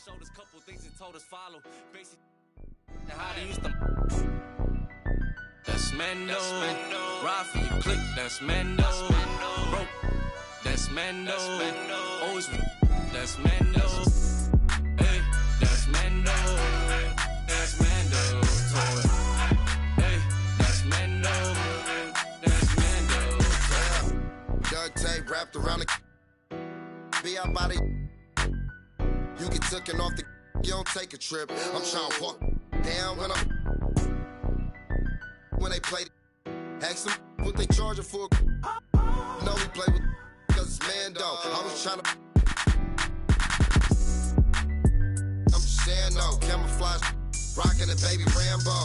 showed us a couple things and told us follow. Basic how they used to. That's Mendo. Ride for your click, that's Mendo. Broke, that's Mendo. Always, that's Mendo. Hey, that's Mendo. That's Mendo. Hey, that's Mendo. That's Mendo. Duct tape wrapped around the be out by the you get taken off the you don't take a trip. I'm trying to walk down when they play ask them what they charging for. No, we play with cause it's Mando. I was trying to I'm just saying no, camouflage rocking the baby Rambo.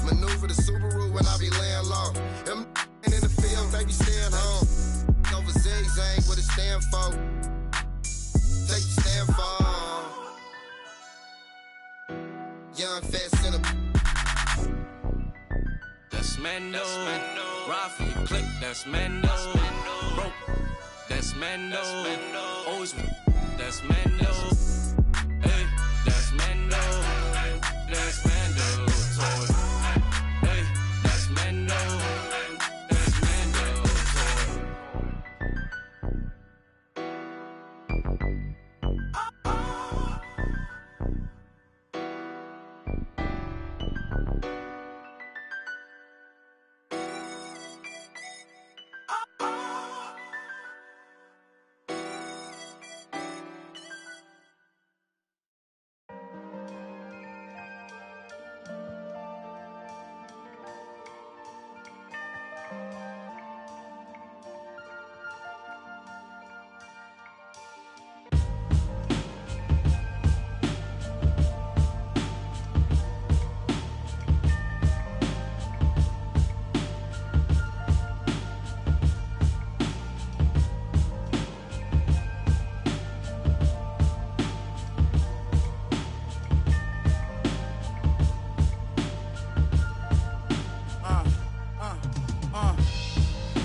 Maneuver the Subaru when I be laying low. Them in the field, baby staying home. Over zigzag, what it stand for. Take the stand for. Young fat sinner. That's Mendo. Ride for your click, that's Mendo. Broke, that's Mendo. Always, that's Mendo. Hey, that's Mendo. That's Mendo. Toy. Hey, that's Mendo. That's Mendo.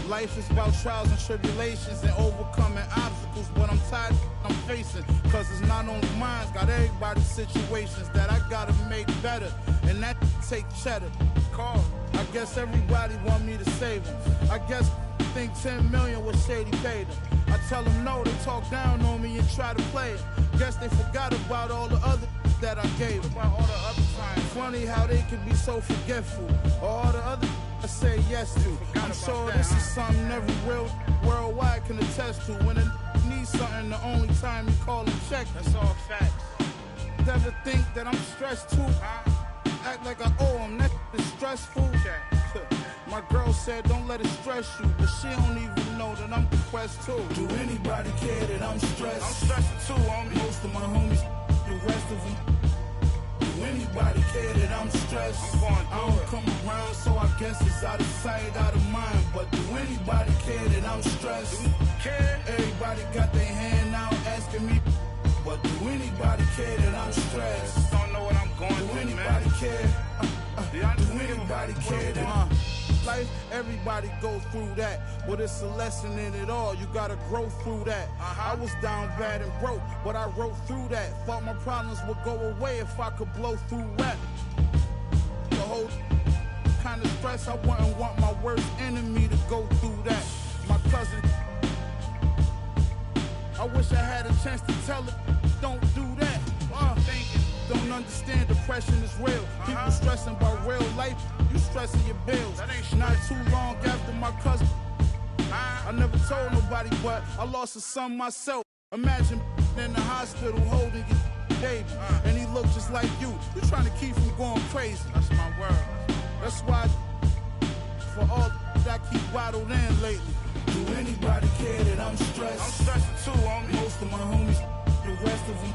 Life is about trials and tribulations and overcoming obstacles, but I'm tired I'm facing, cause it's not only mine, got everybody's situations that I gotta make better, and that take cheddar. Call, I guess everybody want me to save them. I guess think 10 million was shady paid them. I tell them no, they talk down on me and try to play it. Guess they forgot about all the other that I gave them. About all the other times. Funny how they can be so forgetful. All the other I say yes to. I'm sure this is something every worldwide can attest to. When a needs something, the only time you call and check. That's all facts. Never think that I'm stressed too. Act like I owe them, that is stressful. My girl said don't let it stress you, but she don't even know that I'm depressed too. Do anybody care that I'm stressed? I'm stressed too, homie. Most of my homies, the rest of them. Do anybody care that I'm stressed? I don't come around, so I guess it's out of sight, out of mind. But do anybody care that I'm stressed? Everybody got their hand out asking me, but do anybody care that I'm stressed? Don't know what I'm going through. Do anybody care? Do anybody care that life, everybody go through that, but it's a lesson in it all. You gotta grow through that. I was down bad and broke, but I wrote through that. Thought my problems would go away if I could blow through rap. The whole kind of stress, I wouldn't want my worst enemy to go through that. My cousin, I wish I had a chance to tell her, don't do that. Don't understand depression is real. People stressing about real life, you stressing your bills. Not too long after my cousin, I never told nobody, but I lost a son myself. Imagine in the hospital holding your baby, and he looked just like you. You trying to keep him going crazy. That's my word. That's why for all that I keep bottled in lately. Do anybody care that I'm stressed? I'm stressed too, homie. Most of my homies, the rest of them.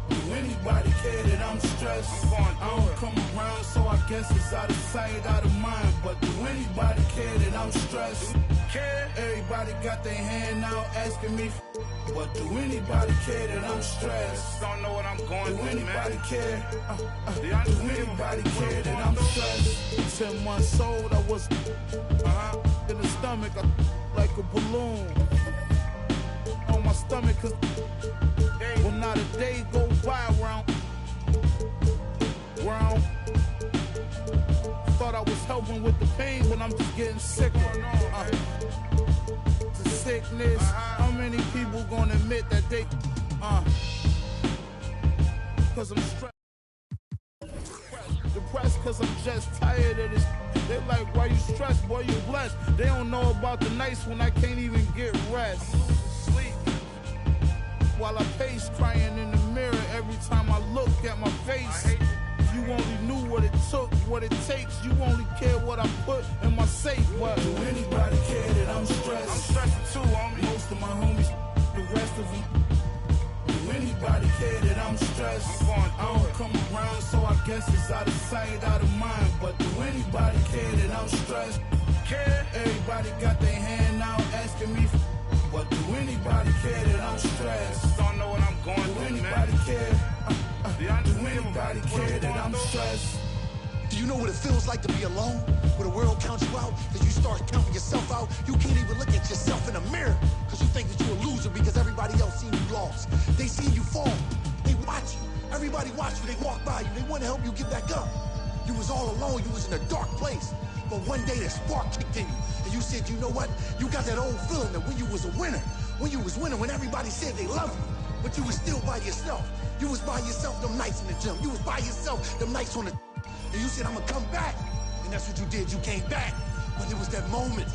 Do anybody care that I'm stressed? I don't come around, so I guess it's out of sight, out of mind. But do anybody care that I'm stressed? Everybody got their hand out asking me, but do anybody care that I'm stressed? Don't know what I'm going through. Do anybody care? Do anybody care that I'm stressed? 10 months old, I was in the stomach, like a balloon on my stomach, cause well, not a day go by I'm just getting sicker. The sickness. How many people gonna admit that they, cause I'm stressed. Depressed cause I'm just tired of this. They like, why you stressed, boy, you blessed. They don't know about the nights when I can't even get rest. Sleep. While I pace, crying in the mirror every time I look at my face. If you only knew what it took, what it takes, you only care what I put in my safe. But do anybody care that I'm stressed? I'm stressed too, homie. Most of my homies, the rest of them. Do anybody care that I'm stressed? I don't come around, so I guess it's out of sight, out of mind. But do anybody care that I'm stressed? Care? Everybody got their hand out asking me for. But do anybody care that I'm stressed? Don't know what I'm going through, man. Do anybody care? Do anybody care that I'm stressed? Do you know what it feels like to be alone? Where the world counts you out, that you start counting yourself out. You can't even look at yourself in the mirror because you think that you're a loser because everybody else seen you lost. They seen you fall. They watch you. Everybody watch you. They walk by you. They want to help you get back up. You was all alone. You was in a dark place. But one day that spark kicked in you. And you said, you know what? You got that old feeling that when you was a winner, when everybody said they love you, but you was still by yourself. You was by yourself them nights in the gym. You was by yourself them nights on the... And you said, I'm gonna come back. And that's what you did. You came back. But it was that moment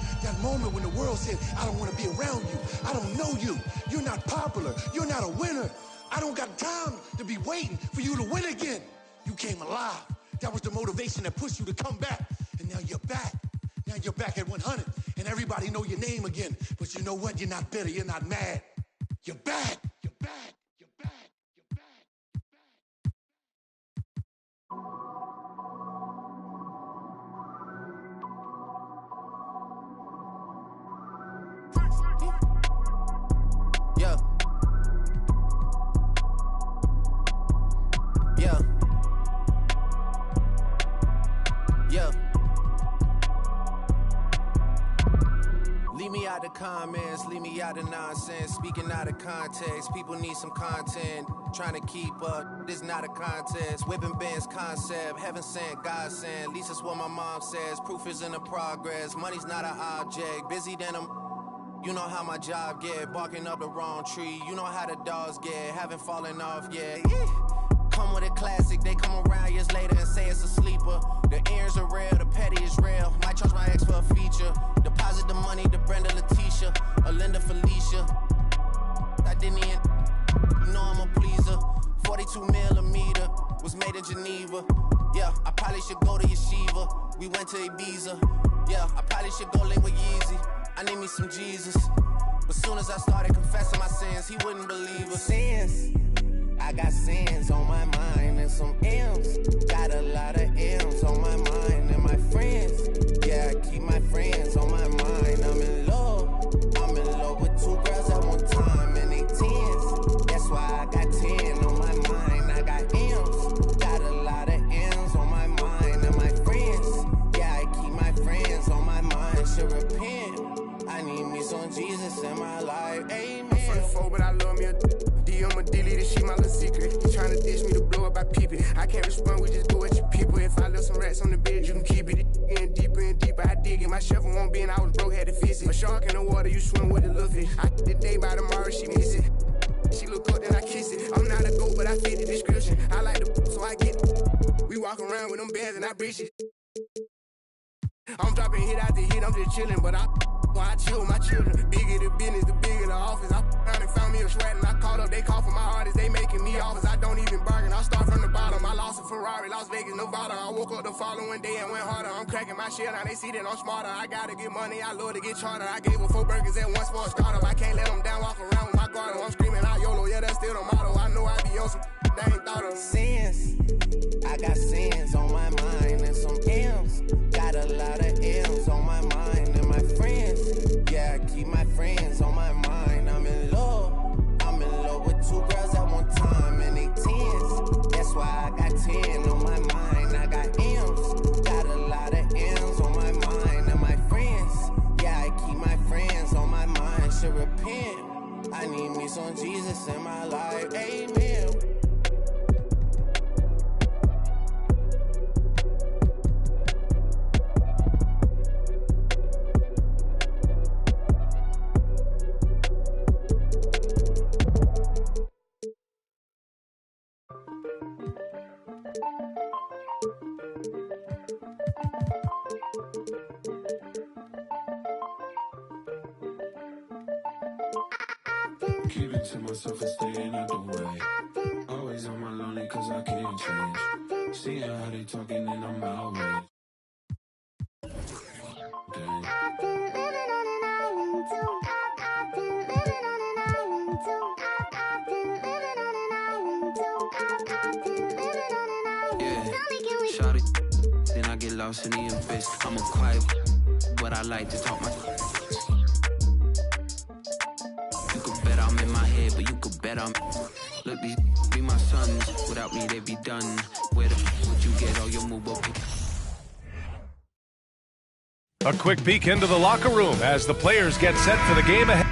when the world said, I don't want to be around you. I don't know you. You're not popular. You're not a winner. I don't got time to be waiting for you to win again. You came alive. That was the motivation that pushed you to come back. And now you're back. Now you're back at 100. And everybody know your name again. But you know what? You're not bitter. You're not mad. You're back. You're back. You're back. You're back. Yeah. Yeah. Yeah. Leave me out the comments, leave me out the nonsense. Speaking out of context, people need some content. Trying to keep up, this not a contest. Whipping bands concept, heaven sent, God sent. At least that's what my mom says. Proof is in the progress, money's not an object. Busy than I'm. You know how my job get, barking up the wrong tree. You know how the dogs get, haven't fallen off yet. Come with a classic, they come around years later and say it's a sleeper. The ears are real, the petty is real. Might charge my ex for a feature. Deposit the money to Brenda Letitia, or Linda Felicia. I didn't even, you know I'm a pleaser. 42 millimeter, was made in Geneva. Yeah, I probably should go to Yeshiva. We went to Ibiza. Yeah, I probably should go link with Yeezy. I need me some Jesus. But soon as I started confessing my sins, he wouldn't believe us. Sins. I got sins on my mind and some M's. Got a lot of M's on my mind and my friends. Yeah, I keep my friends on my mind. I'm in love with two girls at one time and they tens. That's why I got 10 on my mind. I got M's. Got a lot of M's on my mind and my friends. Yeah, I keep my friends on my mind. Should repent. I need me some Jesus in my life. Amen. I'm 44, but I love me a I'ma delete this shit, my little secret. You tryna dish me to blow up, I peep it. I can't respond, we just go at your people. If I left some rats on the bed, you can keep it. Getting deeper and deeper, I dig it. My shovel won't be, and I was broke, had to fix it. A shark in the water, you swim with the little fish. I did the day by tomorrow, she miss it. She look up, then I kiss it. I'm not a goat, but I fit the description. I like the so I get it. We walk around with them bands and I breach it. I'm dropping hit after hit, I'm just chilling, but I chill with my children. Bigger the business, the bigger the office. I around and found me a sweat and I called up, they call for my artists, they making me offers. I don't even bargain, I start from the bottom. I lost a Ferrari, Las Vegas, Nevada. I woke up the following day and went harder. I'm cracking my shit, now they see that I'm smarter. I gotta get money, I love to get charter. I gave her 4 burgers at once for a startup. I can't let them down, walk around with my guard. I'm screaming out YOLO, yeah, that's still the motto. I know I be on some they ain't thought of. Sins. I got sins on my mind and some M's. Got a lot of M's on my mind and my friends. Yeah, I keep my friends on my mind. I'm in love with 2 girls at one time and they tens. That's why I got 10 on my mind. I got M's. Got a lot of M's on my mind and my friends. Yeah, I keep my friends on my mind. Should repent. I need me some Jesus in my life. Amen. talking to myself and staying out the way. Always on my lonely cause I can't change. Seeing how they talking and I'm outraged. Dang. Yeah, shot it, then I get lost in the abyss. I'm a quiet, but I like to talk my. You could bet I'm in my head, but you could bet I'm. Look, these be my sons. Without me, they be done. Where the would you get all your move up? A quick peek into the locker room as the players get set for the game ahead.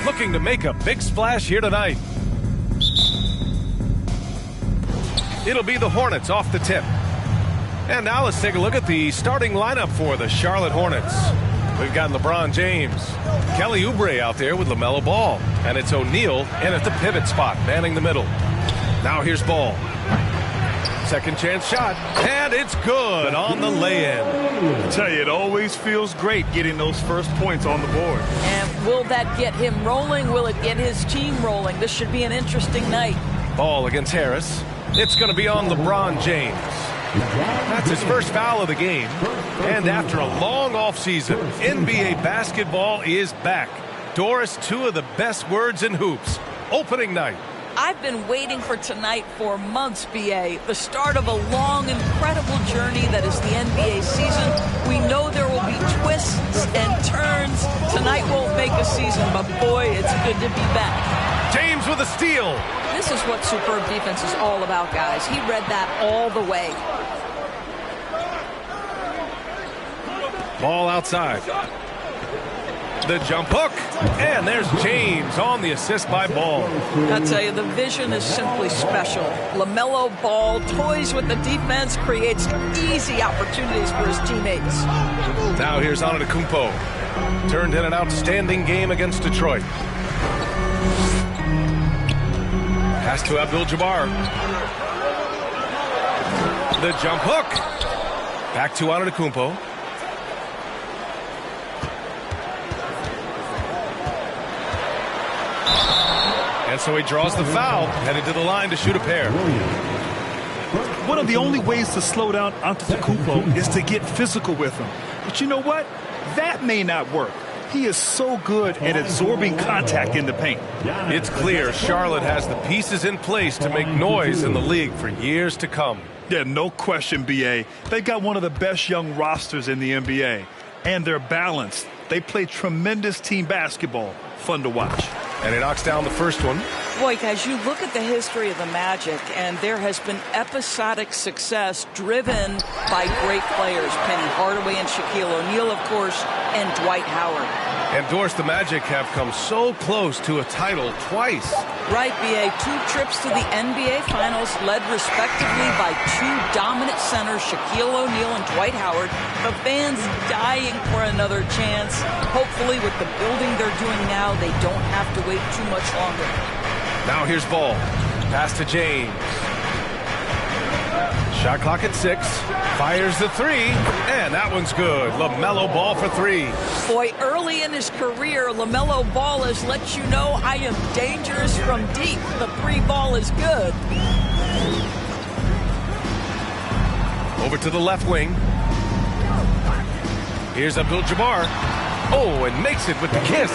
Looking to make a big splash here tonight. It'll be the Hornets off the tip. And now let's take a look at the starting lineup for the Charlotte Hornets. We've got LeBron James, Kelly Oubre out there with LaMelo Ball, and it's O'Neal in at the pivot spot, manning the middle. Now here's Ball. Second chance shot, and it's good on the lay-in. I tell you, it always feels great getting those first points on the board. And will that get him rolling? Will it get his team rolling? This should be an interesting night. Ball against Harris. It's going to be on LeBron James. That's his first foul of the game. And after a long offseason, NBA basketball is back. Doris, two of the best words in hoops. Opening night. I've been waiting for tonight for months, BA. The start of a long, incredible journey that is the NBA season. We know there will be twists and turns. Tonight won't make a season, but boy, it's good to be back. James with a steal. This is what superb defense is all about, guys. He read that all the way. Ball outside. The jump hook, and there's James on the assist by Ball. I'll tell you, the vision is simply special. LaMelo Ball toys with the defense, creates easy opportunities for his teammates. Now here's Antetokounmpo. Turned in an outstanding game against Detroit. Pass to Abdul-Jabbar. The jump hook. Back to Antetokounmpo. And so he draws the foul, headed to the line to shoot a pair. One of the only ways to slow down Antetokounmpo is to get physical with him. But you know what? That may not work. He is so good at absorbing contact in the paint. It's clear Charlotte has the pieces in place to make noise in the league for years to come. Yeah, no question, BA. They've got one of the best young rosters in the NBA. And they're balanced. They play tremendous team basketball. Fun to watch. And he knocks down the first one. Boy, guys, you look at the history of the Magic, and there has been episodic success driven by great players. Penny Hardaway and Shaquille O'Neal, of course, and Dwight Howard. And Doris, the Magic have come so close to a title twice. Right, B.A. 2 trips to the NBA Finals, led respectively by 2 dominant centers, Shaquille O'Neal and Dwight Howard. The fans dying for another chance. Hopefully, with the building they're doing now, they don't have to wait too much longer. Now here's Ball. Pass to James. Shot clock at 6. Fires the 3. And that one's good. LaMelo Ball for 3. Boy, early in his career, LaMelo Ball has let you know I am dangerous from deep. The 3 ball is good. Over to the left wing. Here's Abdul-Jabbar. Oh, and makes it with the kiss.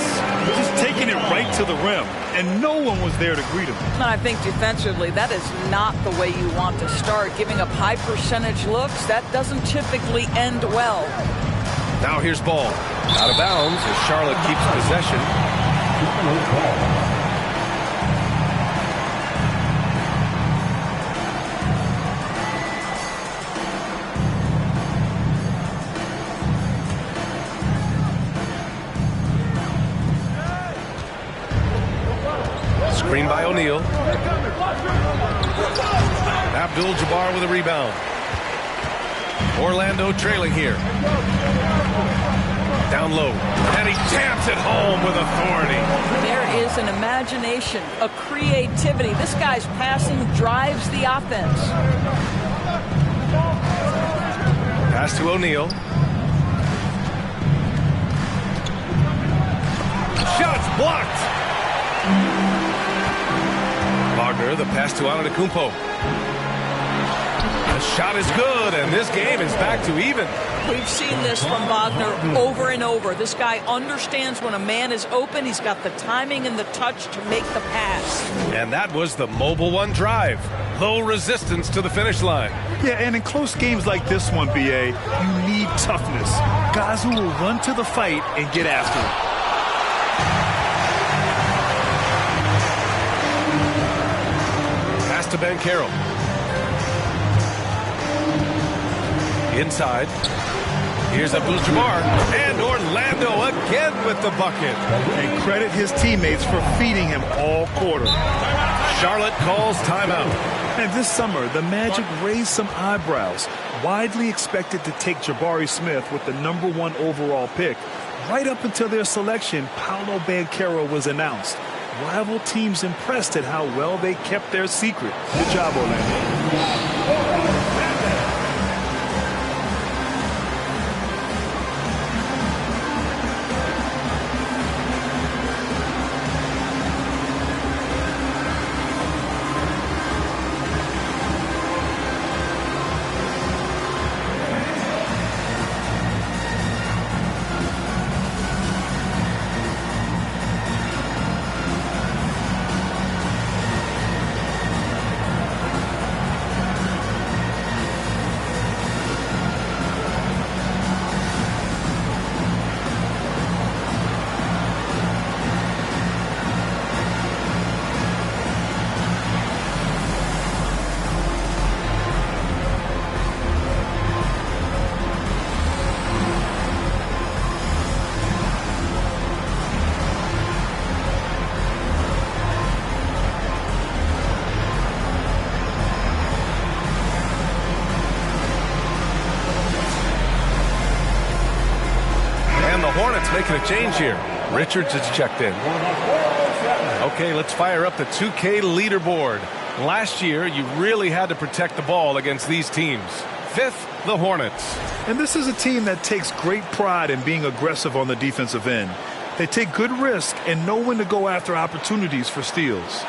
Just taking it right to the rim, and no one was there to greet him. And I think defensively, that is not the way you want to start. Giving up high percentage looks, that doesn't typically end well. Now here's Ball. Out of bounds as Charlotte keeps possession. Screen by O'Neal. Abdul-Jabbar with a rebound. Orlando trailing here. Down low. And he taps it home with authority. There is an imagination, a creativity. This guy's passing drives the offense. Pass to O'Neal. Shots blocked. Wagner, the pass to Antetokounmpo. The shot is good, and this game is back to even. We've seen this from Wagner over and over. This guy understands when a man is open. He's got the timing and the touch to make the pass. And that was the Mobile One drive. Low resistance to the finish line. Yeah, and in close games like this one, B.A., you need toughness. Guys who will run to the fight and get after it. To Ben Carroll. Inside. Here's Abdul-Jabbar. And Orlando again with the bucket. And credit his teammates for feeding him all quarter. Charlotte calls timeout. And this summer, the Magic raised some eyebrows. Widely expected to take Jabari Smith with the #1 overall pick. Right up until their selection, Paolo Banchero was announced. Rival teams impressed at how well they kept their secret. Good job, Orlando. Making a change here. Richards has checked in. Okay, let's fire up the 2K leaderboard. Last year, you really had to protect the ball against these teams. 5th, the Hornets. And this is a team that takes great pride in being aggressive on the defensive end. They take good risk and know when to go after opportunities for steals.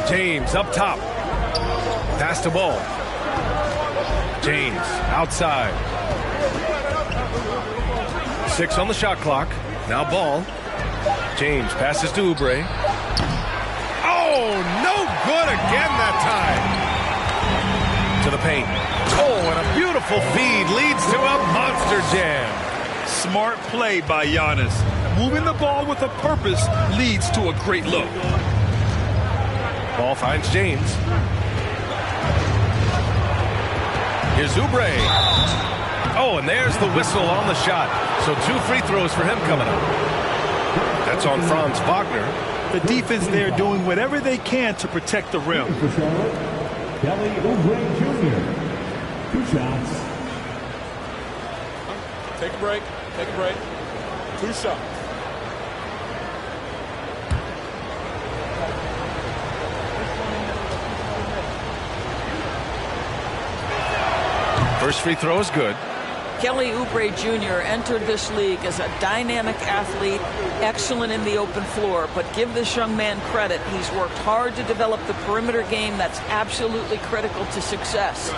James up top. Pass to Ball. James outside. 6 on the shot clock. Now Ball. James passes to Oubre. Oh, no good again that time. To the paint. Oh, and a beautiful feed leads to a monster jam. Smart play by Giannis. Moving the ball with a purpose leads to a great look. Ball finds James. Here's Oubre. Oh, and there's the whistle on the shot. So 2 free throws for him coming up. That's on Franz Wagner. The defense there doing whatever they can to protect the rim. Kelly Oubre Jr. 2 shots. Take a break. Take a break. 2 shots. First free throw is good. Kelly Oubre Jr. entered this league as a dynamic athlete, excellent in the open floor, but give this young man credit. He's worked hard to develop the perimeter game that's absolutely critical to success.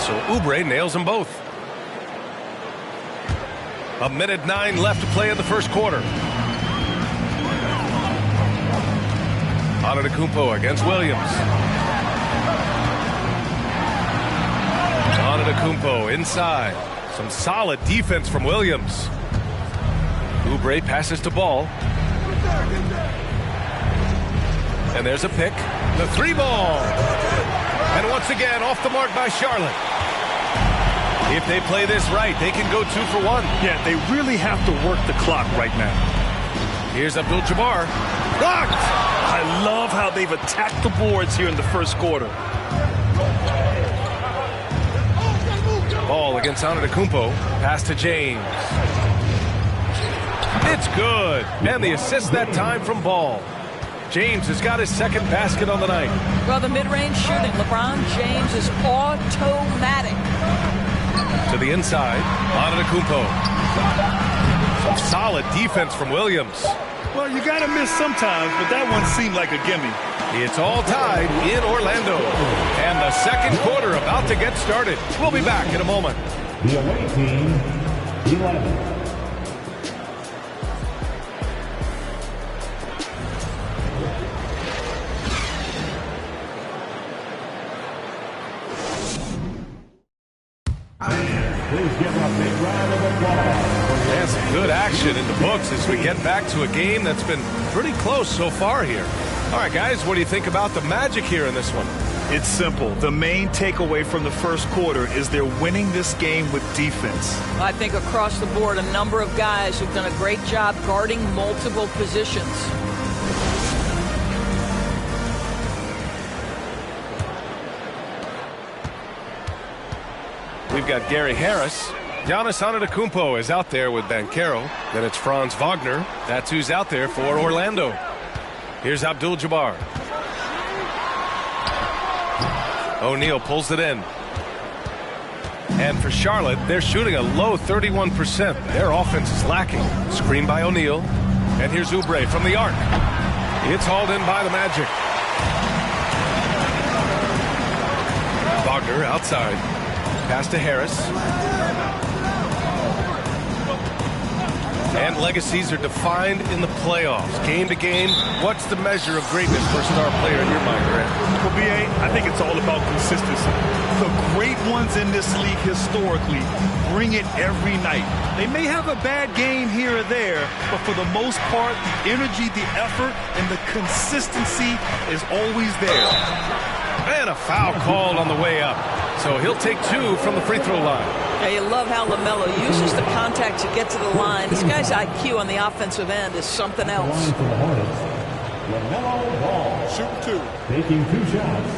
So Oubre nails them both. 1:09 left to play in the first quarter. Antetokounmpo against Williams. Antetokounmpo inside. Some solid defense from Williams. Oubre passes to Ball. And there's a pick. The 3 ball. And once again, off the mark by Charlotte. If they play this right, they can go 2 for 1. Yeah, they really have to work the clock right now. Here's Abdul-Jabbar. Blocked! I love how they've attacked the boards here in the first quarter. Ball against Antetokounmpo. Pass to James. It's good. And the assist that time from Ball. James has got his second basket on the night. Well, the mid-range shooting, LeBron James is automatic. To the inside, Antetokounmpo. Some solid defense from Williams. Well, you got to miss sometimes, but that one seemed like a gimme. It's all tied in Orlando. And the second quarter about to get started. We'll be back in a moment. The away team, 11. And some good action in the books as we get back to a game that's been pretty close so far here. All right, guys, what do you think about the Magic here in this one? It's simple. The main takeaway from the first quarter is they're winning this game with defense. I think across the board, a number of guys who've done a great job guarding multiple positions. We've got Gary Harris. Giannis Antetokounmpo is out there with Banchero. Then it's Franz Wagner. That's who's out there for Orlando. Here's Abdul-Jabbar. O'Neal pulls it in. And for Charlotte, they're shooting a low 31%. Their offense is lacking. Screen by O'Neal. And here's Oubre from the arc. It's hauled in by the Magic. Wagner outside. Pass to Harris. And legacies are defined in the playoffs. Game to game, what's the measure of greatness for a star player in your mind, Grant? For BA, I think it's all about consistency. The great ones in this league historically bring it every night. They may have a bad game here or there, but for the most part, the energy, the effort, and the consistency is always there. And a foul called on the way up. So he'll take 2 from the free throw line. Yeah, you love how LaMelo uses the contact to get to the line. This guy's IQ on the offensive end is something else. LaMelo Ball. Shoot 2. Taking 2 shots.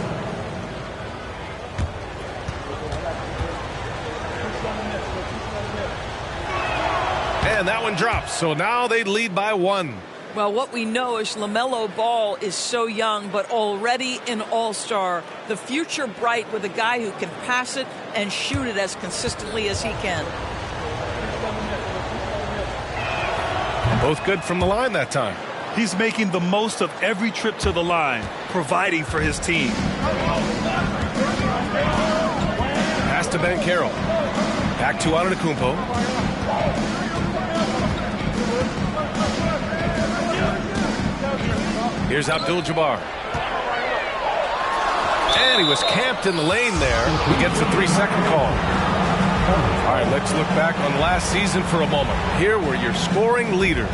And that one drops. So now they lead by 1. Well, what we know is LaMelo Ball is so young, but already an all-star. The future bright with a guy who can pass it and shoot it as consistently as he can. Both good from the line that time. He's making the most of every trip to the line, providing for his team. Pass to Banchero. Back to Antetokounmpo. Here's Abdul-Jabbar. And he was camped in the lane there. He gets a 3-second call. All right, let's look back on last season for a moment. Here were your scoring leaders.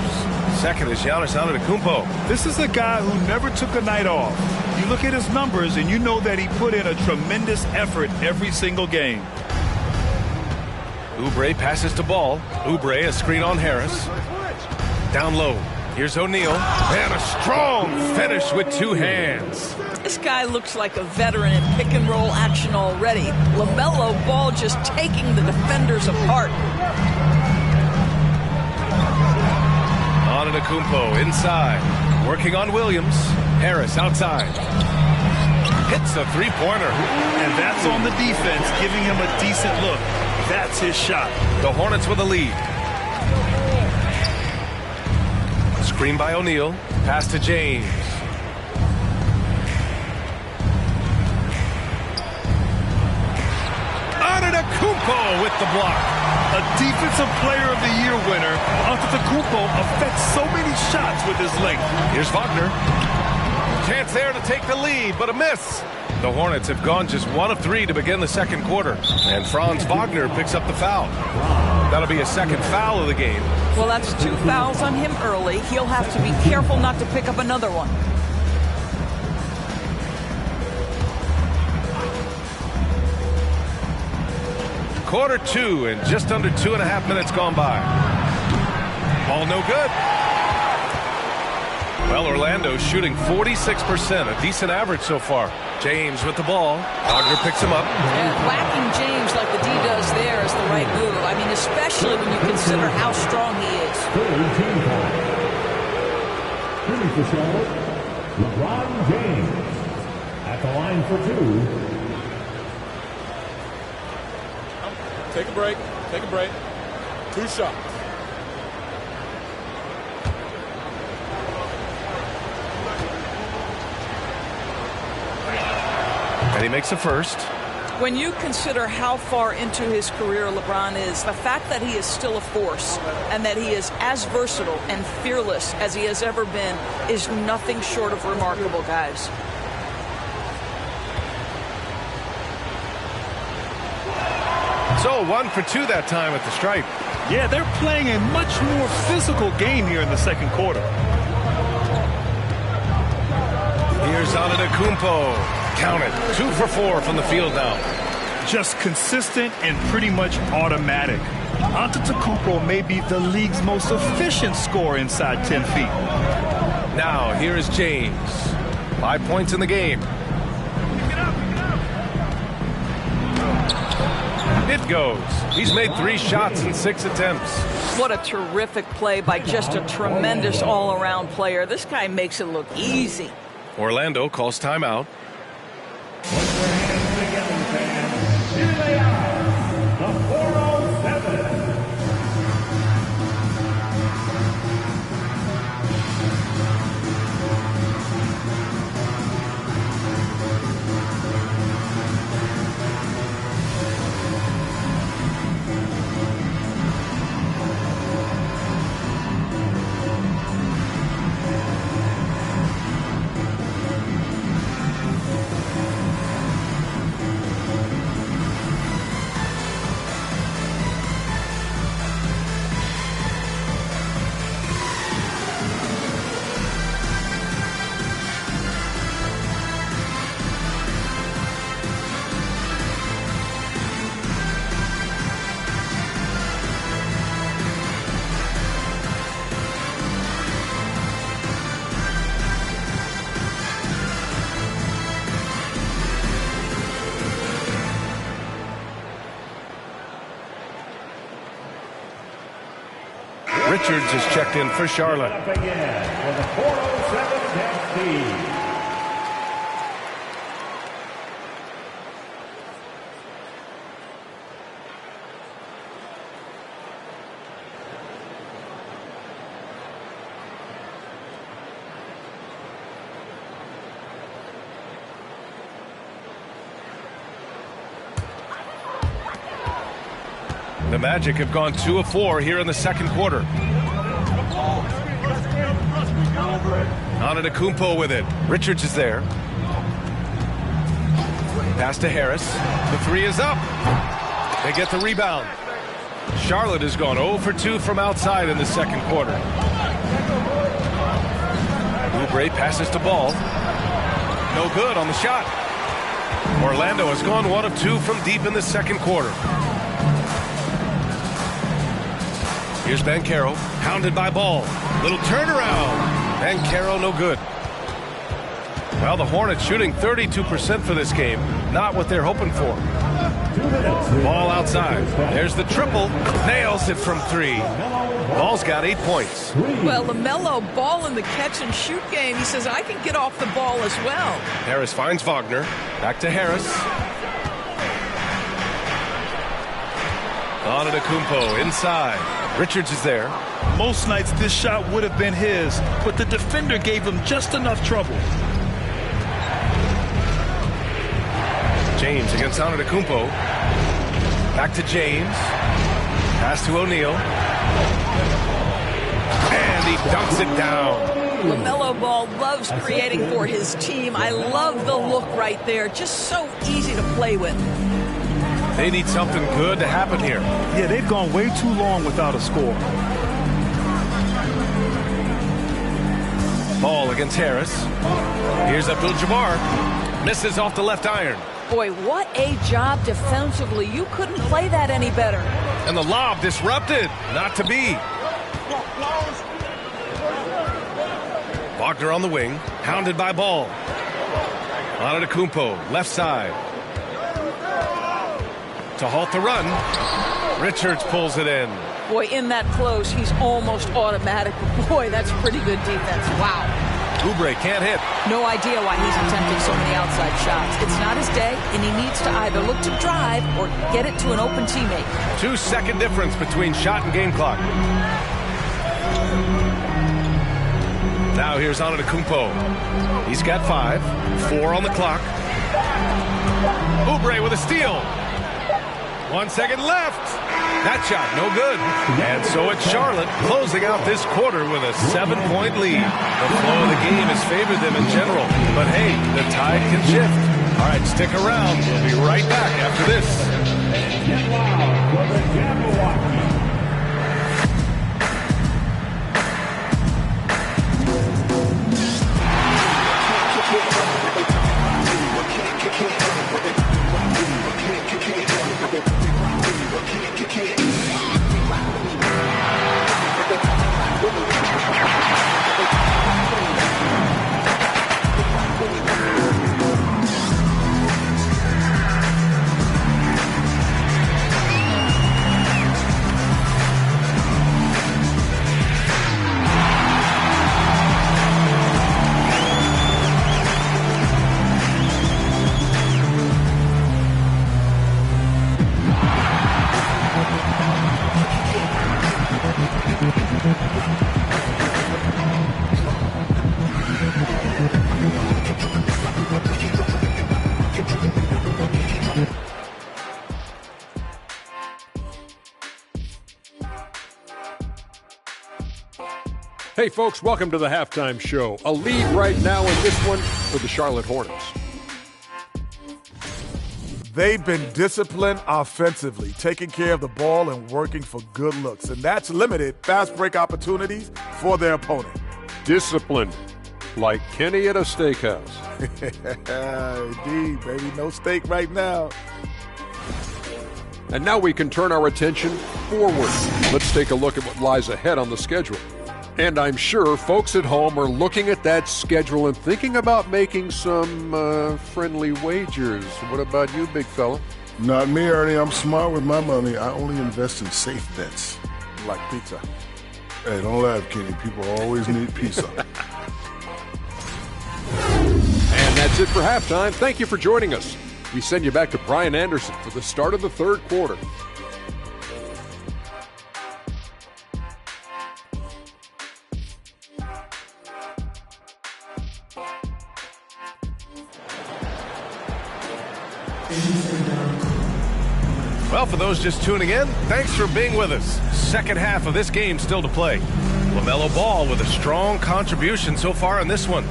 Second is Giannis Antetokounmpo. This is a guy who never took a night off. You look at his numbers and you know that he put in a tremendous effort every single game. Oubre passes to Ball. Oubre, a screen on Harris. Down low. Here's O'Neal. And a strong finish with two hands. This guy looks like a veteran in pick-and-roll action already. LaMelo Ball just taking the defenders apart. Antetokounmpo inside. Working on Williams. Harris outside. Hits a three-pointer. And that's on the defense, giving him a decent look. That's his shot. The Hornets with a lead. Screen by O'Neal. Pass to James. Antetokounmpo with the block. A Defensive Player of the Year winner, Antetokounmpo affects so many shots with his length. Here's Wagner. Chance there to take the lead, but a miss. The Hornets have gone just 1 of 3 to begin the second quarter. And Franz Wagner picks up the foul. That'll be a second foul of the game. Well, that's 2 fouls on him early. He'll have to be careful not to pick up another one. Quarter 2 and just under 2.5 minutes gone by. All no good. Well, Orlando's shooting 46%, a decent average so far. James with the ball. Wagner picks him up. And whacking James like the D does there is the right move. I mean, especially when you consider how strong he is. Third team foul. Shooting for Charlotte, LeBron James. At the line for 2. Take a break. Take a break. 2 shots. And he makes a first. When you consider how far into his career LeBron is, the fact that he is still a force and that he is as versatile and fearless as he has ever been is nothing short of remarkable, guys. So 1 for 2 that time at the stripe. Yeah, they're playing a much more physical game here in the second quarter. Here's Antetokounmpo. Count it. 2 for 4 from the field now. Just consistent and pretty much automatic. Antetokounmpo may be the league's most efficient scorer inside 10 feet. Now, here is James. 5 points in the game. It goes. He's made 3 shots in 6 attempts. What a terrific play by just a tremendous all-around player. This guy makes it look easy. Orlando calls timeout. Put your hands together, fans. Here they are, the 407. Richards is checked in for Charlotte. Up again for the 407 Dempsey. The Magic have gone 2 of 4 here in the second quarter. Antetokounmpo with it. Richards is there. Pass to Harris. The 3 is up. They get the rebound. Charlotte has gone 0 for 2 from outside in the second quarter. Oubre passes to Ball. No good on the shot. Orlando has gone 1 of 2 from deep in the second quarter. Here's Banchero, hounded by Ball. Little turnaround. Banchero no good. Well, the Hornets shooting 32% for this game. Not what they're hoping for. Ball outside. There's the triple. Nails it from 3. Ball's got 8 points. Well, LaMelo Ball in the catch-and-shoot game. He says, I can get off the ball as well. Harris finds Wagner. Back to Harris. Antetokounmpo inside. Richards is there. Most nights this shot would have been his, but the defender gave him just enough trouble. James against Antetokounmpo. Back to James. Pass to O'Neal. And he dunks it down. LaMelo Ball loves creating for his team. I love the look right there. Just so easy to play with. They need something good to happen here. Yeah, they've gone way too long without a score. Ball against Harris. Here's Abdul-Jabbar. Misses off the left iron. Boy, what a job defensively. You couldn't play that any better. And the lob disrupted. Not to be. Wagner on the wing. Hounded by Ball. Antetokounmpo, left side. To halt the run. Richards pulls it in. Boy, in that close, he's almost automatic. Boy, that's pretty good defense. Wow. Oubre can't hit. No idea why he's attempting so many outside shots. It's not his day, and he needs to either look to drive or get it to an open teammate. 2-second difference between shot and game clock. Now here's Antetokounmpo. He's got 5. 4 on the clock. Oubre with a steal. 1 second left. That shot no good. And so it's Charlotte closing out this quarter with a 7-point lead. The flow of the game has favored them in general. But hey, the tide can shift. All right, stick around. We'll be right back after this. Get loud for the Jabberwocky. Hey folks, welcome to the halftime show. A lead right now in this one for the Charlotte Hornets. They've been disciplined offensively, taking care of the ball and working for good looks, and that's limited fast break opportunities for their opponent. Disciplined, like Kenny at a steakhouse. Indeed, baby, no steak right now. And now we can turn our attention forward. Let's take a look at what lies ahead on the schedule. And I'm sure folks at home are looking at that schedule and thinking about making some friendly wagers. What about you, big fella? Not me, Ernie. I'm smart with my money. I only invest in safe bets. Like pizza. Hey, don't laugh, Kenny. People always need pizza. And that's it for halftime. Thank you for joining us. We send you back to Brian Anderson for the start of the third quarter. Well, for those just tuning in, thanks for being with us. Second half of this game still to play. LaMelo Ball with a strong contribution so far in this one.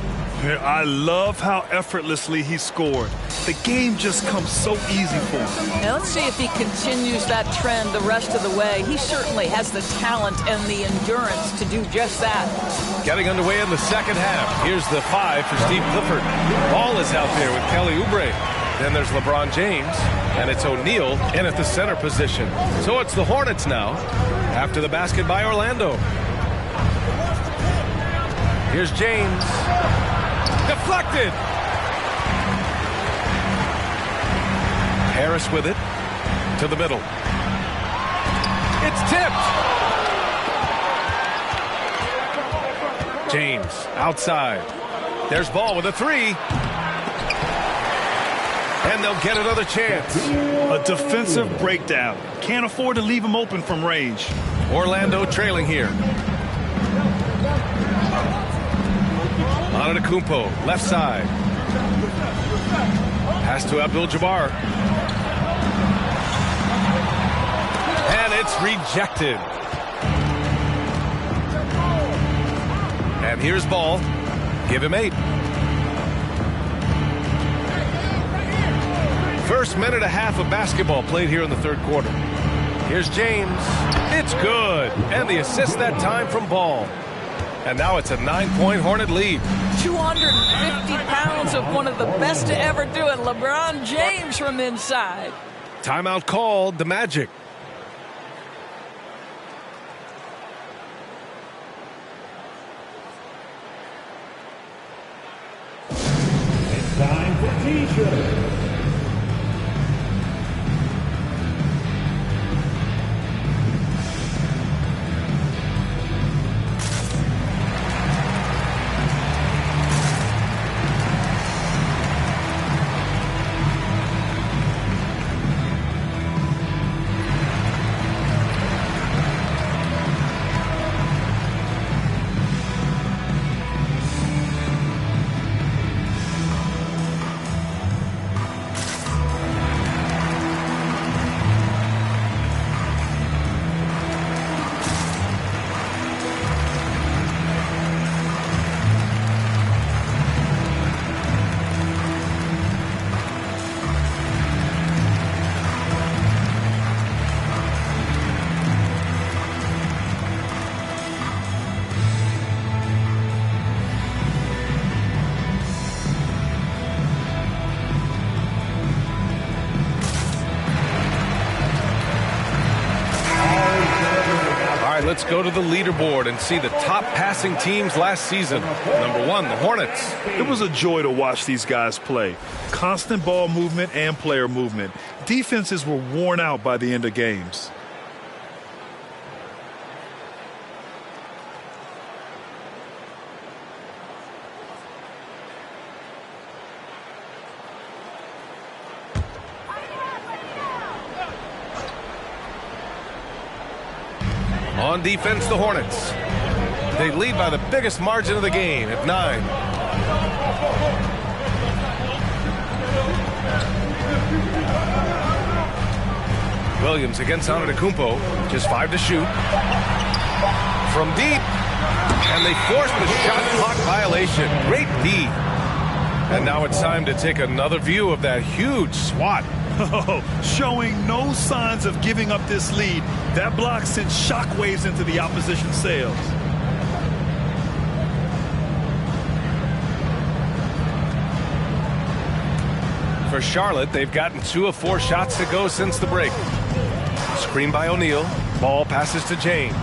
I love how effortlessly he scored. The game just comes so easy for him. Now let's see if he continues that trend the rest of the way. He certainly has the talent and the endurance to do just that. Getting underway in the second half. Here's the 5 for Steve Clifford. Ball is out there with Kelly Oubre. Then there's LeBron James, and it's O'Neal in at the center position. So it's the Hornets now after the basket by Orlando. Here's James. Deflected. Harris with it to the middle. It's tipped. James outside. There's Ball with a 3. And they'll get another chance. A defensive breakdown. Can't afford to leave him open from range. Orlando trailing here. Antetokounmpo, left side. Pass to Abdul-Jabbar. And it's rejected. And here's Ball. Give him 8. First minute and a half of basketball played here in the third quarter. Here's James. It's good. And the assist that time from Ball. And now it's a 9-point Hornet lead. 250 pounds of one of the best to ever do it, LeBron James from inside. Timeout called, the Magic. It's time for T-shirts. Let's go to the leaderboard and see the top passing teams last season. Number 1, the Hornets. It was a joy to watch these guys play. Constant ball movement and player movement. Defenses were worn out by the end of games. On defense, the Hornets. They lead by the biggest margin of the game at 9. Williams against Antetokounmpo. Just 5 to shoot. From deep. And they force the shot clock violation. Great D. And now it's time to take another view of that huge swat. Showing no signs of giving up this lead. That block sent shockwaves into the opposition sails. For Charlotte, they've gotten 2 of 4 shots to go since the break. Screen by O'Neal. Ball passes to James.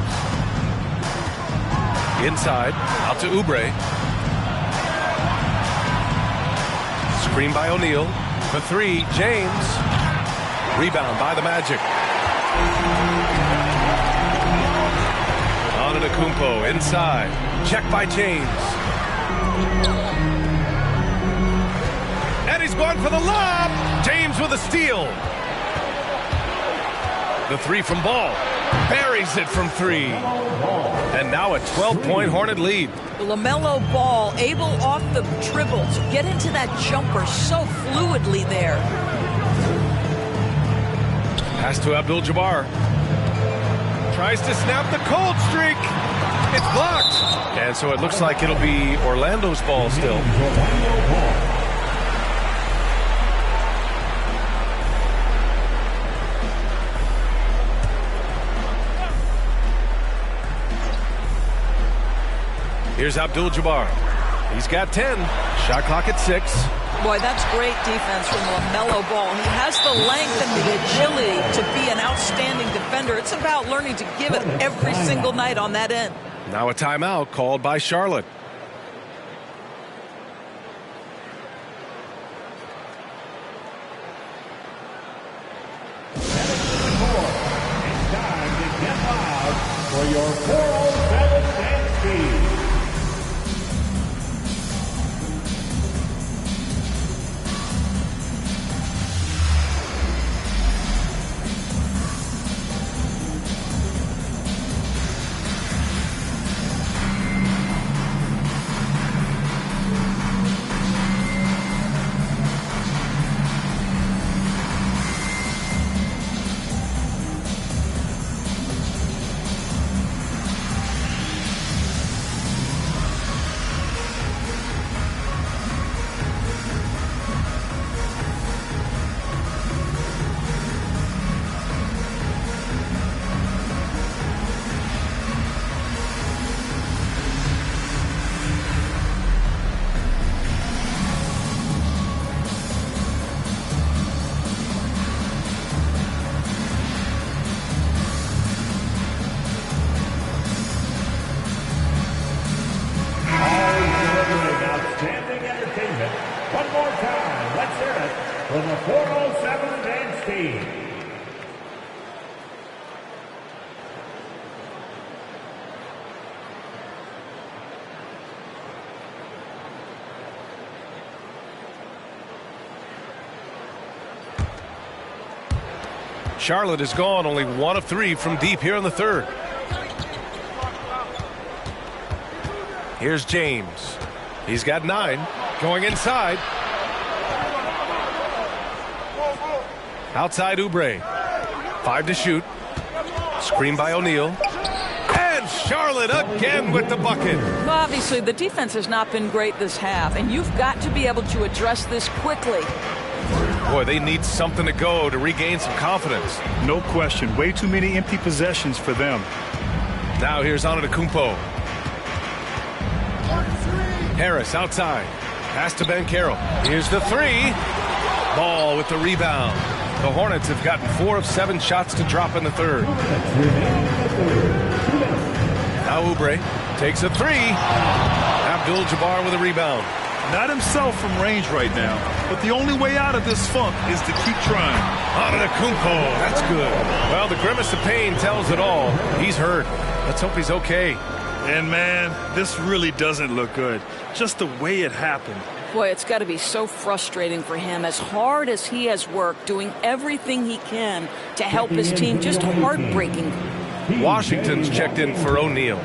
Inside, out to Oubre. Screen by O'Neal. For 3, James. Rebound by the Magic. Antetokounmpo inside. Check by James. And he's going for the lob. James with a steal. The 3 from Ball. Buries it from 3. And now a 12-point Hornet lead. LaMelo Ball able off the dribble to get into that jumper so fluidly there. Pass to Abdul-Jabbar. Tries to snap the cold streak. It's blocked. And so it looks like it'll be Orlando's ball still. Here's Abdul-Jabbar. He's got 10. Shot clock at 6. Boy, that's great defense from LaMelo Ball. He has the length and the agility to be an outstanding defender. It's about learning to give it every single night on that end. Now a timeout called by Charlotte. It's time to get loud for your 407 dance speed. One more time, let's hear it for the 407 dance team. Charlotte is gone, only 1 of 3 from deep here in the third. Here's James. He's got 9. Going inside. Outside Oubre. 5 to shoot. Screen by O'Neal. And Charlotte again with the bucket. Well, obviously, the defense has not been great this half, and you've got to be able to address this quickly. Boy, they need something to go to regain some confidence. No question. Way too many empty possessions for them. Now here's Antetokounmpo. Harris outside. Pass to Ben Carroll. Here's the 3. Ball with the rebound. The Hornets have gotten 4 of 7 shots to drop in the third. Now Oubre takes a 3. Abdul-Jabbar with a rebound. Not himself from range right now, but the only way out of this funk is to keep trying. Antetokounmpo, that's good. Well, the grimace of pain tells it all. He's hurt. Let's hope he's okay. And man, this really doesn't look good. Just the way it happened. Boy, it's got to be so frustrating for him. As hard as he has worked, doing everything he can to help his team, just heartbreaking. Washington's checked in for O'Neal.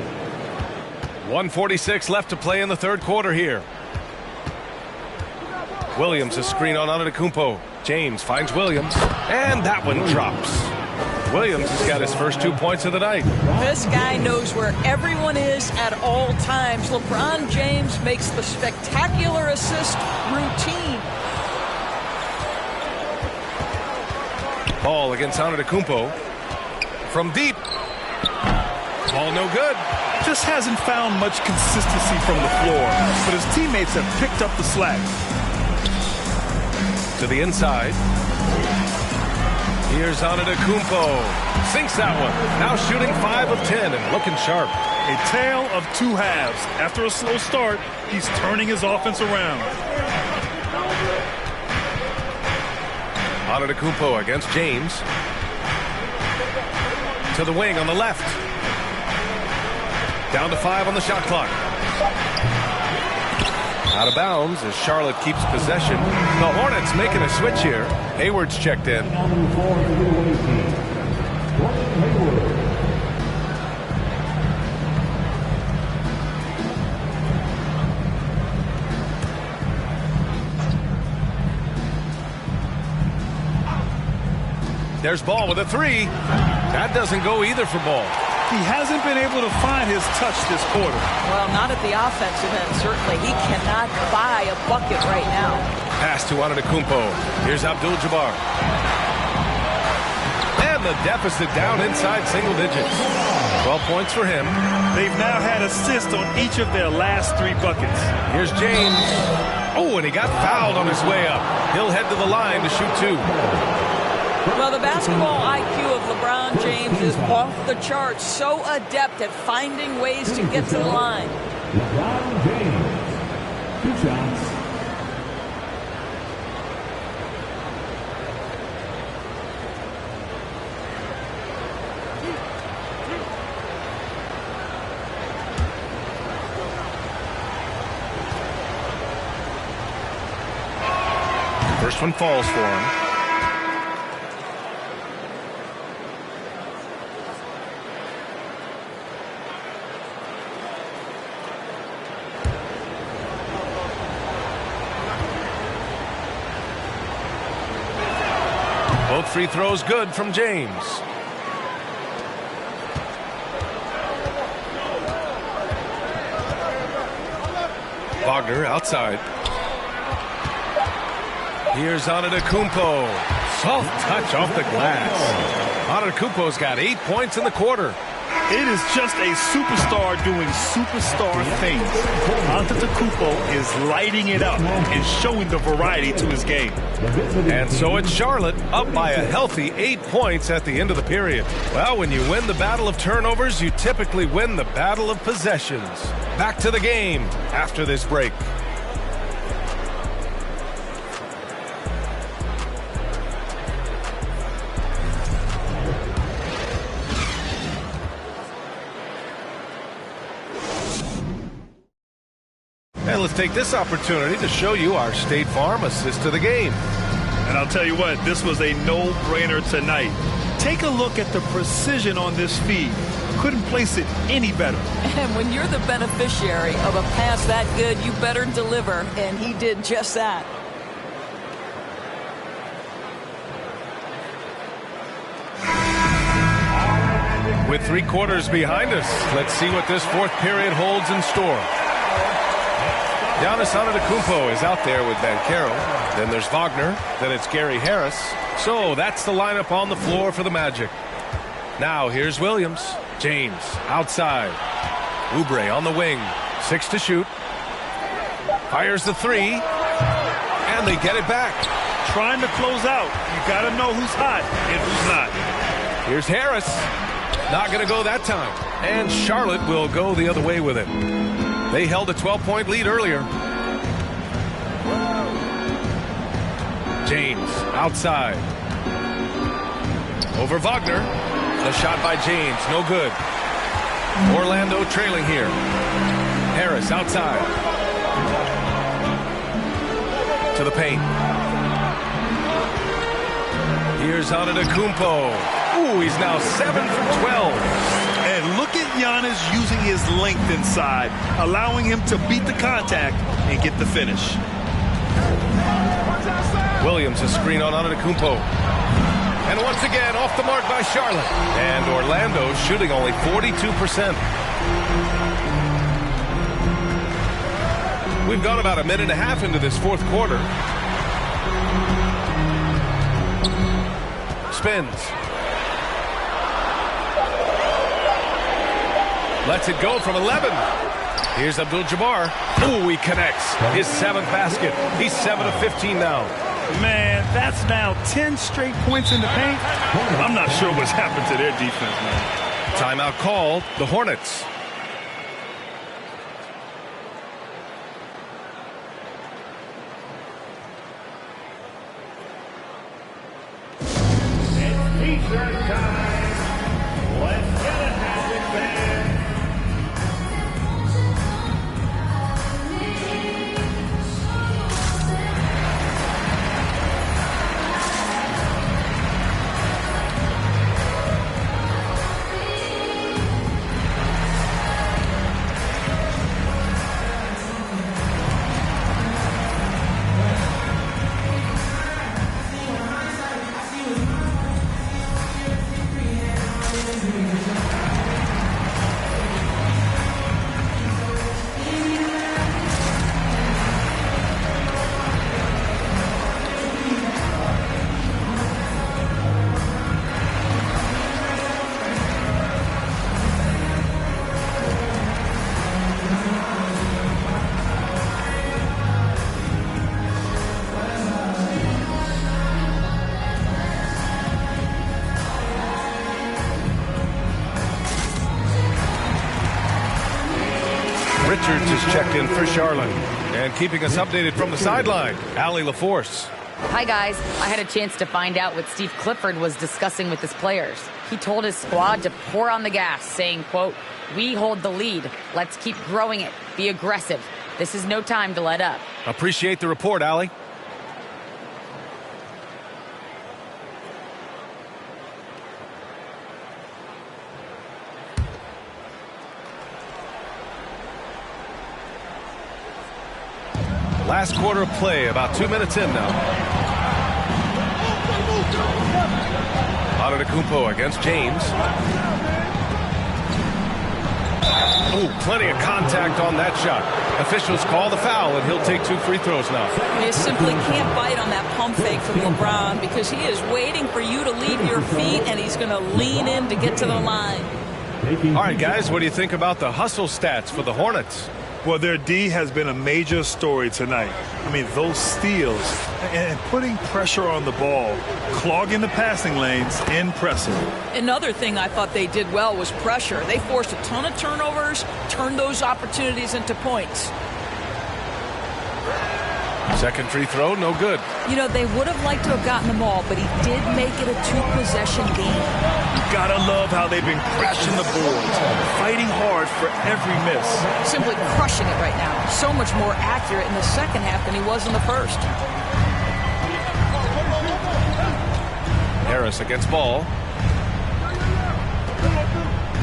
1:46 left to play in the third quarter here. Williams, a screen on Antetokounmpo. James finds Williams, and that one drops. Williams has got his first 2 points of the night. This guy knows where everyone is at all times. LeBron James makes the spectacular assist routine. Ball against Antetokounmpo. From deep. Ball no good. Just hasn't found much consistency from the floor, but his teammates have picked up the slack. To the inside. Here's Antetokounmpo. Sinks that one. Now shooting 5 of 10 and looking sharp. A tale of 2 halves. After a slow start, he's turning his offense around. Antetokounmpo against James. To the wing on the left. Down to 5 on the shot clock. Out of bounds as Charlotte keeps possession. The Hornets making a switch here. Hayward's checked in. There's Ball with a 3. That doesn't go either for Ball. He hasn't been able to find his touch this quarter. Well, not at the offensive end, certainly. He cannot buy a bucket right now. Pass to Antetokounmpo. Here's Abdul-Jabbar. And the deficit down inside single digits. 12 points for him. They've now had assists on each of their last 3 buckets. Here's James. Oh, and he got fouled on his way up. He'll head to the line to shoot 2. Well, the basketball IQ of LeBron James is off the charts. So adept at finding ways to get to the line. LeBron James. 2 shots. First one falls for him. Both free throws good from James. Wagner outside. Here's Antetokounmpo. Soft touch off the glass. Antetokounmpo's got 8 points in the quarter. It is just a superstar doing superstar things. Antetokounmpo is lighting it up and showing the variety to his game. And so it's Charlotte up by a healthy 8 points at the end of the period. Well, when you win the battle of turnovers, you typically win the battle of possessions. Back to the game after this break. And let's take this opportunity to show you our State Farm assist to the game. And I'll tell you what, this was a no-brainer tonight. Take a look at the precision on this feed. Couldn't place it any better. And when you're the beneficiary of a pass that good, you better deliver. And he did just that. With 3 quarters behind us, let's see what this 4th period holds in store. Giannis Antetokounmpo is out there with Banchero. Then there's Wagner. Then it's Gary Harris. So that's the lineup on the floor for the Magic. Now here's Williams. James outside. Oubre on the wing. 6 to shoot. Fires the 3. And they get it back. Trying to close out. You got to know who's hot and who's not. Here's Harris. Not going to go that time. And Charlotte will go the other way with it. They held a 12-point lead earlier. James outside. Over Wagner. The shot by James, no good. Orlando trailing here. Harris outside. To the paint. Here's Antetokounmpo. Ooh, he's now 7 for 12. And look at Giannis using his length inside, allowing him to beat the contact and get the finish. Williams a screen on Antetokounmpo. And once again, off the mark by Charlotte. And Orlando shooting only 42%. We've gone about a minute and a half into this 4th quarter. Spins. Lets it go from 11. Here's Abdul-Jabbar. Ooh, he connects. His 7th basket. He's 7 of 15 now. Man, that's now 10 straight points in the paint. I'm not sure what's happened to their defense, man. Timeout called. The Hornets. It's T-shirt time. Let's get it, Magic fans. in for Charlotte. And keeping us updated from the sideline, Allie LaForce. Hi, guys. I had a chance to find out what Steve Clifford was discussing with his players. He told his squad to pour on the gas, saying, quote, "We hold the lead. Let's keep growing it. Be aggressive. This is no time to let up." Appreciate the report, Allie. Last quarter of play, about 2 minutes in now. Antetokounmpo against James. Oh, plenty of contact on that shot. Officials call the foul, and he'll take 2 free throws now. You simply can't bite on that pump fake from LeBron because he is waiting for you to leave your feet, and he's going to lean in to get to the line. All right, guys, what do you think about the hustle stats for the Hornets? Well, their D has been a major story tonight. I mean, those steals and putting pressure on the ball, clogging the passing lanes, impressive. Another thing I thought they did well was pressure. They forced a ton of turnovers, turned those opportunities into points. Second free throw, no good. You know, they would have liked to have gotten them all, but he did make it a 2-possession game. You gotta love how they've been crashing the boards, fighting hard for every miss. Simply crushing it right now. So much more accurate in the second half than he was in the first. Harris against Ball.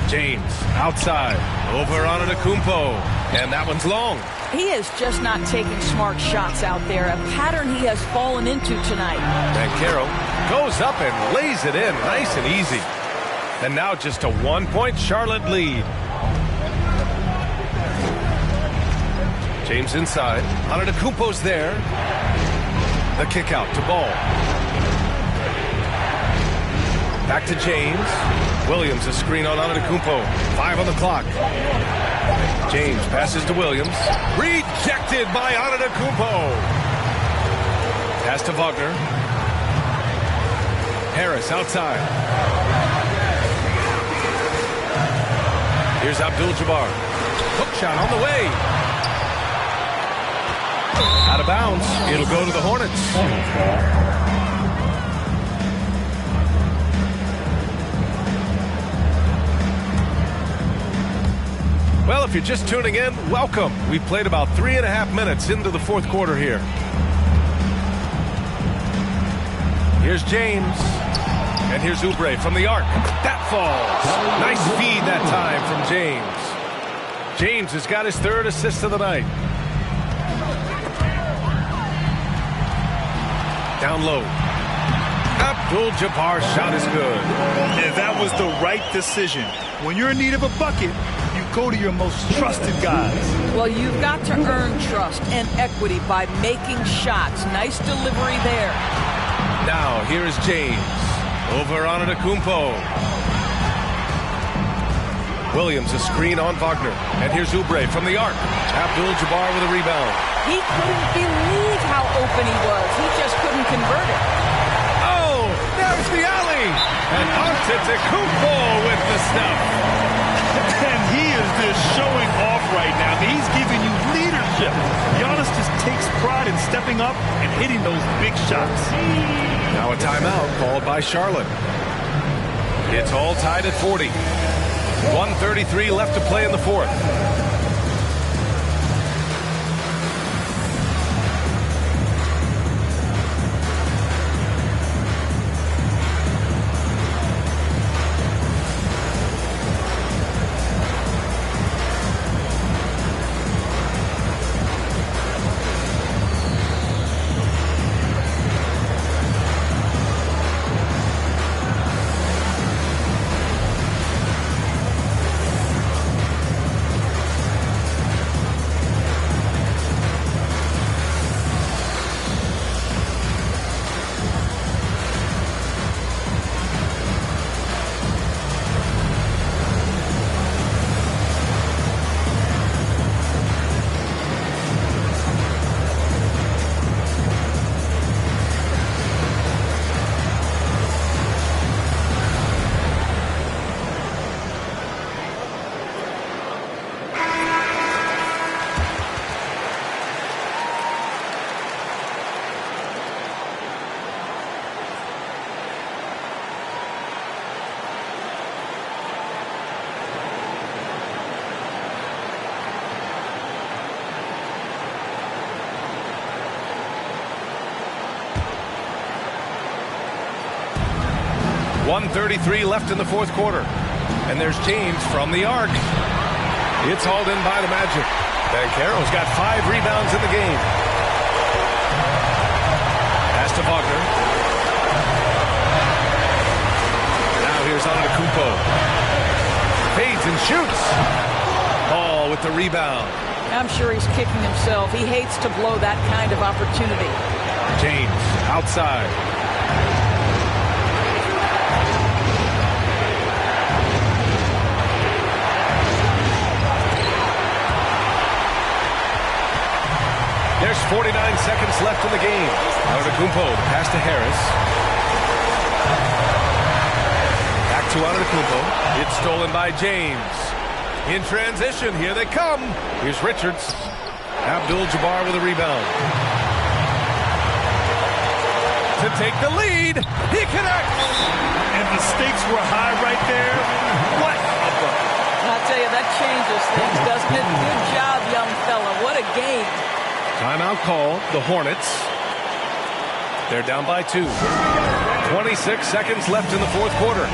James outside, over on Antetokounmpo, and that one's long. He is just not taking smart shots out there, a pattern he has fallen into tonight. Banchero goes up and lays it in, nice and easy. And now just a 1-point Charlotte lead. James inside, Antetokounmpo's there. The kick out to Ball. Back to James. Williams, a screen on Antetokounmpo. 5 on the clock. James passes to Williams. Rejected by Antetokounmpo. Pass to Wagner. Harris outside. Here's Abdul-Jabbar. Hook shot on the way. Out of bounds. It'll go to the Hornets. Well, if you're just tuning in, welcome. We've played about 3.5 minutes into the fourth quarter here. Here's James. And here's Oubre from the arc. That falls. Nice feed that time from James. James has got his 3rd assist of the night. Down low. Abdul-Jabbar's shot is good. And that was the right decision. When you're in need of a bucket, you go to your most trusted guys. Well, you've got to earn trust and equity by making shots. Nice delivery there. Now, here is James. Over on Antetokounmpo. Williams, a screen on Wagner. And here's Oubre from the arc. Abdul-Jabbar with a rebound. He couldn't believe how open he was. He just couldn't convert it. Oh, there's the alley. And Antetokounmpo with the stuff. And he is just showing off right now. He's giving you leadership. Giannis just takes pride in stepping up and hitting those big shots. Now a timeout called by Charlotte. It's all tied at 40. 1:33 left to play in the fourth. 1:33 left in the fourth quarter. And there's James from the arc. It's hauled in by the Magic. Banchero's got 5 rebounds in the game. Pass to Wagner. Now here's Antetokounmpo. Fades and shoots. Ball with the rebound. I'm sure he's kicking himself. He hates to blow that kind of opportunity. James outside. There's 49 seconds left in the game. Antetokounmpo, pass to Harris. Back to Antetokounmpo. It's stolen by James. In transition, here they come. Here's Richards. Abdul-Jabbar with a rebound. To take the lead. He connects. And the stakes were high right there. What a bucket. I'll tell you, that changes things, doesn't it? Good job, young fella. What a game. Timeout call, the Hornets. They're down by 2. 26 seconds left in the fourth quarter.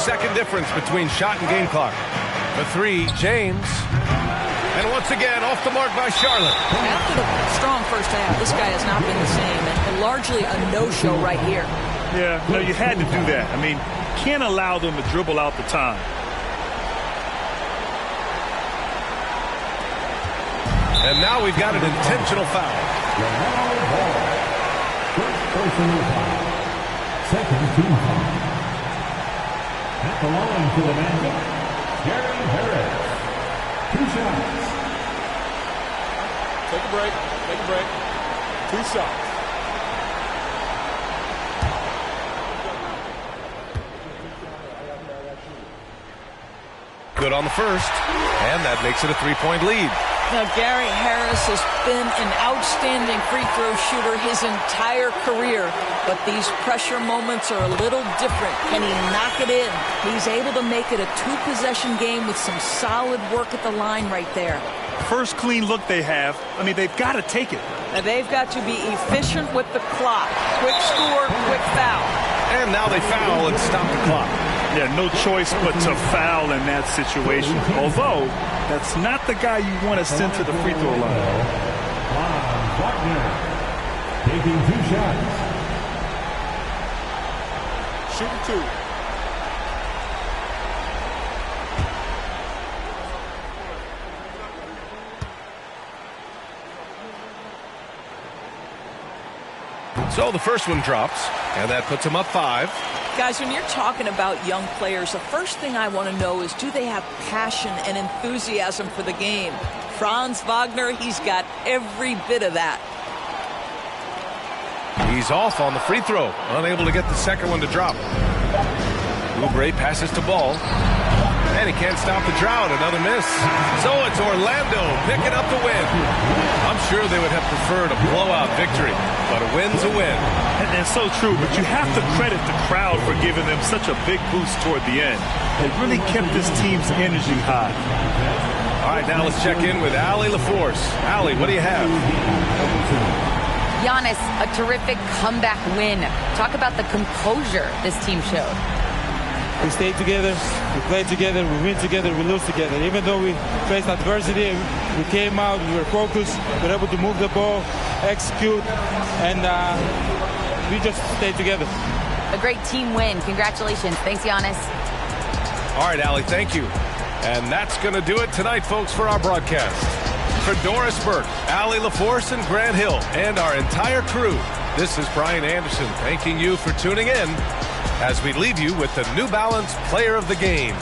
Second difference between shot and game clock. The 3, James. And once again, off the mark by Charlotte. After the strong first half, this guy has not been the same. And largely a no-show right here. Yeah, no, you had to do that. I mean, can't allow them to dribble out the time. And now we've got an intentional foul. First personal foul. Second team foul. At the line for the Magic, Gary Harris. 2 shots. Take a break. 2 shots. Good on the first, and that makes it a 3-point lead. Now, Gary Harris has been an outstanding free throw shooter his entire career, but these pressure moments are a little different. Can he knock it in? He's able to make it a 2-possession game with some solid work at the line right there. First clean look they have. I mean, they've got to take it. Now, they've got to be efficient with the clock. Quick score, quick foul. And now they foul and stop the clock. Yeah, no choice but to foul in that situation. Although, that's not the guy you want to send to the free throw line. Wagner taking 2 shots. Shooting 2. So the first one drops, and that puts them up 5. Guys, when you're talking about young players, the first thing I want to know is, do they have passion and enthusiasm for the game? Franz Wagner, he's got every bit of that. He's off on the free throw, unable to get the second one to drop. Oubre passes to Ball, and he can't stop the drought. Another miss. So it's Orlando picking up the win. I'm sure they would have preferred a blowout victory, but a win's a win. And so true, but you have to credit the crowd for giving them such a big boost toward the end. It really kept this team's energy high. All right, now let's check in with Allie LaForce. Allie, what do you have? Giannis, a terrific comeback win. Talk about the composure this team showed. We stayed together, we played together, we win together, we lose together. Even though we faced adversity, we came out, we were focused, we were able to move the ball, execute, and we just stayed together. A great team win. Congratulations. Thanks, Giannis. All right, Allie, thank you. And that's going to do it tonight, folks, for our broadcast. For Doris Burke, Allie LaForce, and Grant Hill, and our entire crew, this is Brian Anderson thanking you for tuning in as we leave you with the New Balance Player of the Game.